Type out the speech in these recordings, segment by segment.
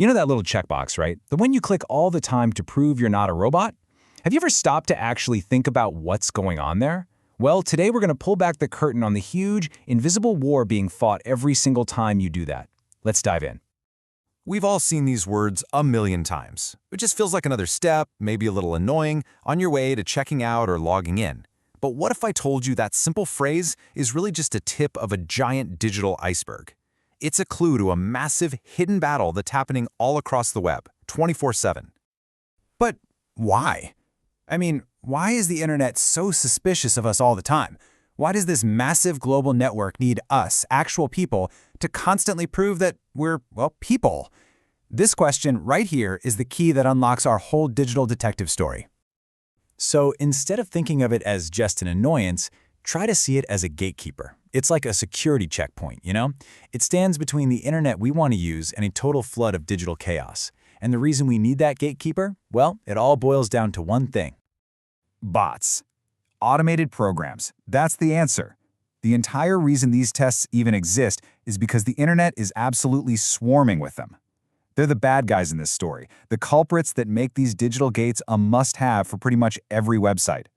You know that little checkbox, right? The one you click all the time to prove you're not a robot? Have you ever stopped to actually think about what's going on there? Well, today we're going to pull back the curtain on the huge, invisible war being fought every single time you do that. Let's dive in. We've all seen these words a million times. It just feels like another step, maybe a little annoying, on your way to checking out or logging in. But what if I told you that simple phrase is really just a tip of a giant digital iceberg? It's a clue to a massive hidden battle that's happening all across the web, 24/7. But why? I mean, why is the internet so suspicious of us all the time? Why does this massive global network need us, actual people, to constantly prove that we're, well, people? This question right here is the key that unlocks our whole digital detective story. So instead of thinking of it as just an annoyance, try to see it as a gatekeeper. It's like a security checkpoint, you know? It stands between the internet we want to use and a total flood of digital chaos. And the reason we need that gatekeeper? Well, it all boils down to one thing. Bots. Automated programs. That's the answer. The entire reason these tests even exist is because the internet is absolutely swarming with them. They're the bad guys in this story, the culprits that make these digital gates a must-have for pretty much every website.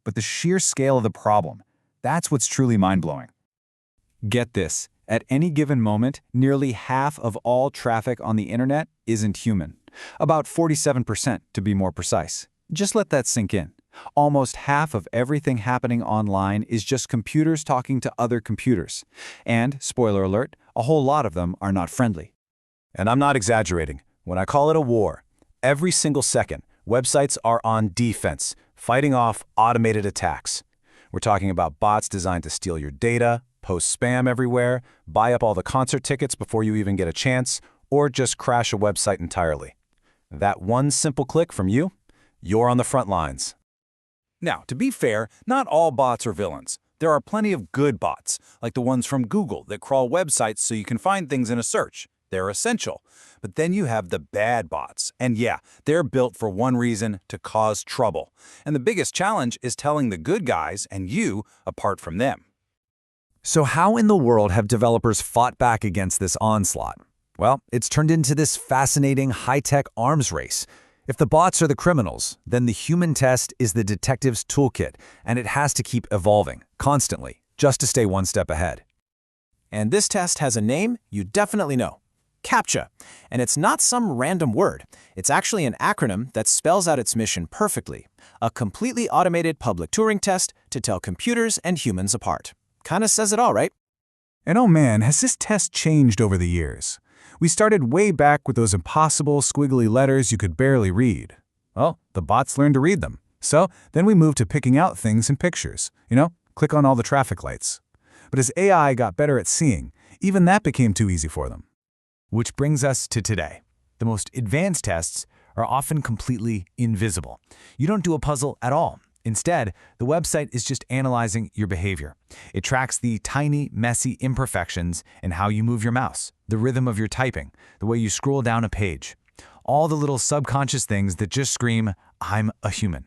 But the sheer scale of the problem, that's what's truly mind-blowing. Get this. At any given moment, nearly half of all traffic on the internet isn't human. About 47% to be more precise. Just let that sink in. Almost half of everything happening online is just computers talking to other computers. And, spoiler alert, a whole lot of them are not friendly. And I'm not exaggerating. When I call it a war, every single second, websites are on defense, fighting off automated attacks. We're talking about bots designed to steal your data, post spam everywhere, buy up all the concert tickets before you even get a chance, or just crash a website entirely. That one simple click from you, you're on the front lines. Now, to be fair, not all bots are villains. There are plenty of good bots, like the ones from Google that crawl websites so you can find things in a search. They're essential. But then you have the bad bots. And yeah, they're built for one reason, to cause trouble. And the biggest challenge is telling the good guys and you apart from them. So how in the world have developers fought back against this onslaught? Well, it's turned into this fascinating high-tech arms race. If the bots are the criminals, then the human test is the detective's toolkit, and it has to keep evolving, constantly, just to stay one step ahead. And this test has a name you definitely know. CAPTCHA. And it's not some random word. It's actually an acronym that spells out its mission perfectly. A completely automated public Turing test to tell computers and humans apart. Kinda says it all, right? And oh man, has this test changed over the years. We started way back with those impossible, squiggly letters you could barely read. Well, the bots learned to read them. So then we moved to picking out things in pictures. Click on all the traffic lights. But as AI got better at seeing, even that became too easy for them. Which brings us to today. The most advanced tests are often completely invisible. You don't do a puzzle at all. Instead, the website is just analyzing your behavior. It tracks the tiny, messy imperfections in how you move your mouse, the rhythm of your typing, the way you scroll down a page. All the little subconscious things that just scream, I'm a human.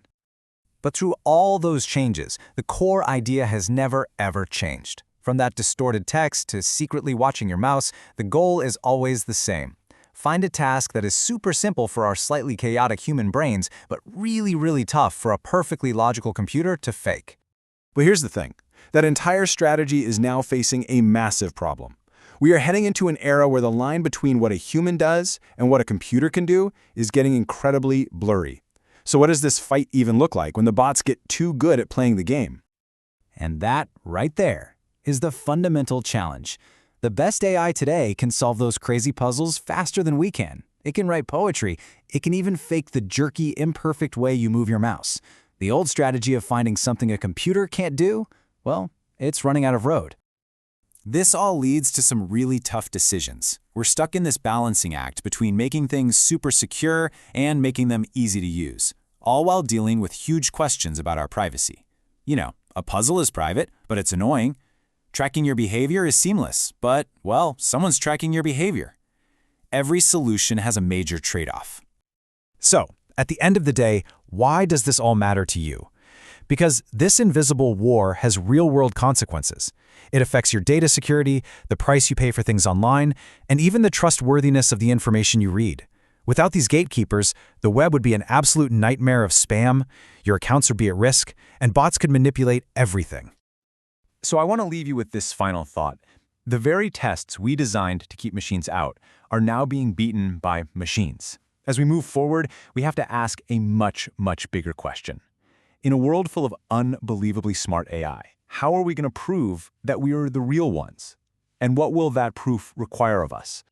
But through all those changes, the core idea has never, ever changed. From that distorted text to secretly watching your mouse, the goal is always the same. Find a task that is super simple for our slightly chaotic human brains, but really, really tough for a perfectly logical computer to fake. But here's the thing. That entire strategy is now facing a massive problem. We are heading into an era where the line between what a human does and what a computer can do is getting incredibly blurry. So what does this fight even look like when the bots get too good at playing the game? And that, right there, is the fundamental challenge. The best AI today can solve those crazy puzzles faster than we can. It can write poetry. It can even fake the jerky, imperfect way you move your mouse. The old strategy of finding something a computer can't do, well, it's running out of road. This all leads to some really tough decisions. We're stuck in this balancing act between making things super secure and making them easy to use, all while dealing with huge questions about our privacy. A puzzle is private, but it's annoying. Tracking your behavior is seamless, but, well, someone's tracking your behavior. Every solution has a major trade-off. So, at the end of the day, why does this all matter to you? Because this invisible war has real-world consequences. It affects your data security, the price you pay for things online, and even the trustworthiness of the information you read. Without these gatekeepers, the web would be an absolute nightmare of spam, your accounts would be at risk, and bots could manipulate everything. So I want to leave you with this final thought. The very tests we designed to keep machines out are now being beaten by machines. As we move forward, we have to ask a much, much bigger question. In a world full of unbelievably smart AI, how are we going to prove that we are the real ones? And what will that proof require of us?